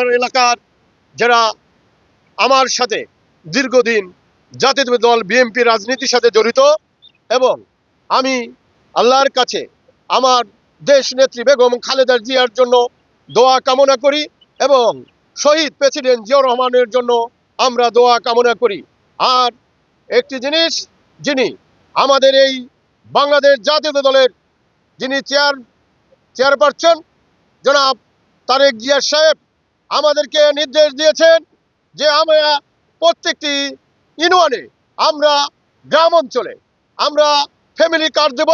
আমার এলাকার যারা আমার সাথে দীর্ঘদিন জাতীয় দল বিএনপি রাজনীতির সাথে জড়িত, এবং আমি আল্লাহর কাছে আমার দেশ নেত্রী বেগম খালেদা জিয়ার জন্য দোয়া কামনা করি এবং শহীদ প্রেসিডেন্ট জিয়াউর রহমানের জন্য আমরা দোয়া কামনা করি। আর একটি জিনিস, যিনি আমাদের এই বাংলাদেশ জাতীয় দলের যিনি চেয়ারপারসন জনাব তারেক জিয়া সাহেব আমাদেরকে নির্দেশ দিয়েছেন যে আমরা প্রত্যেকটি ইউনিয়নে, আমরা গ্রাম অঞ্চলে আমরা ফ্যামিলি কার্ড দেব,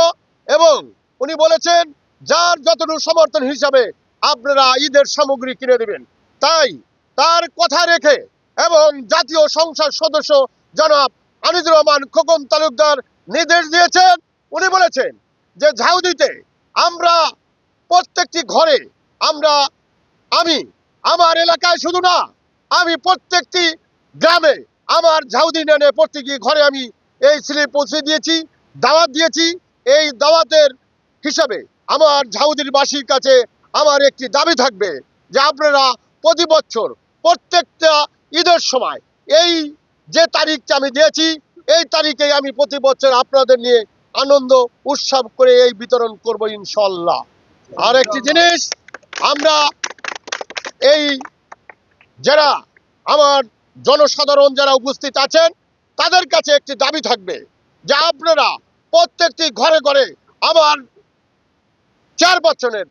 এবং উনি বলেছেন যার যতটুকু সমর্থন হিসাবে আপনারা ঈদের সামগ্রী কিনে দেবেন। তাই তার কথা রেখে এবং জাতীয় সংসদ সদস্য জনাব আনিসুর রহমান খোকন তালুকদার নির্দেশ দিয়েছেন, উনি বলেছেন যে ঝাউদিতে আমরা প্রত্যেকটি ঘরে আমি আমার এলাকায় শুধু না, আমি প্রত্যেকটি গ্রামে আমার ঝাউদি নেনে প্রত্যেকটি ঘরে আমি এই স্লিপ পৌঁছে দিয়েছি, দাওয়াত দিয়েছি। এই দাওয়াতের হিসাবে আমার ঝাউদির বাসীর কাছে আমার একটি দাবি থাকবে যে আপনারা প্রতি বছর প্রত্যেকটা ঈদের সময় এই যে তারিখটা আমি দিয়েছি, এই তারিখে আমি প্রতি বছর আপনাদের নিয়ে আনন্দ উৎসব করে এই বিতরণ করব ইনশাল্লাহ। আর একটি জিনিস, আমরা এই যারা আমার জনসাধারণ যারা উপস্থিত আছেন তাদের কাছে একটি দাবি থাকবে যে আপনারা প্রত্যেকটি ঘরে ঘরে আমার চেয়ারপারসনের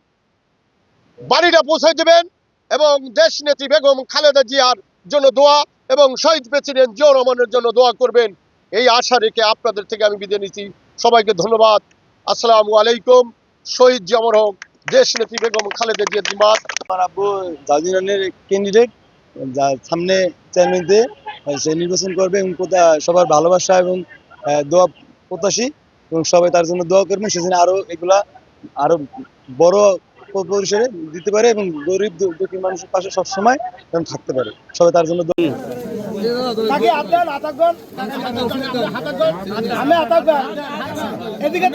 বাড়িটা পৌঁছে দেবেন এবং দেশ নেত্রী বেগম খালেদা জিয়ার জন্য দোয়া এবং শহীদ প্রেসিডেন্ট জিয়াউর রহমানের জন্য দোয়া করবেন, এই আশা রেখে আপনাদের থেকে আমি বিদায় নিচ্ছি। সবাইকে ধন্যবাদ। আসসালামু আলাইকুম। শহীদ জিয়াউর হোক, দেশ নেত্রী বেগম খালেদা জিয়া জিন্দাবাদ। আমার আব্বু জাউদিনের ক্যান্ডিডেট, সামনে চেয়ারম্যানতে সে নির্বাচন করবে এবং সবার ভালোবাসা এবং দোয়া প্রত্যাশী, এবং সবাই তার জন্য দোয়া করবেন সেজন্য এগুলা আরো বড় পরিসরে দিতে পারে এবং গরিব দুঃখী মানুষের পাশে সবসময় থাকতে পারে। সবাই তার জন্য এদিকে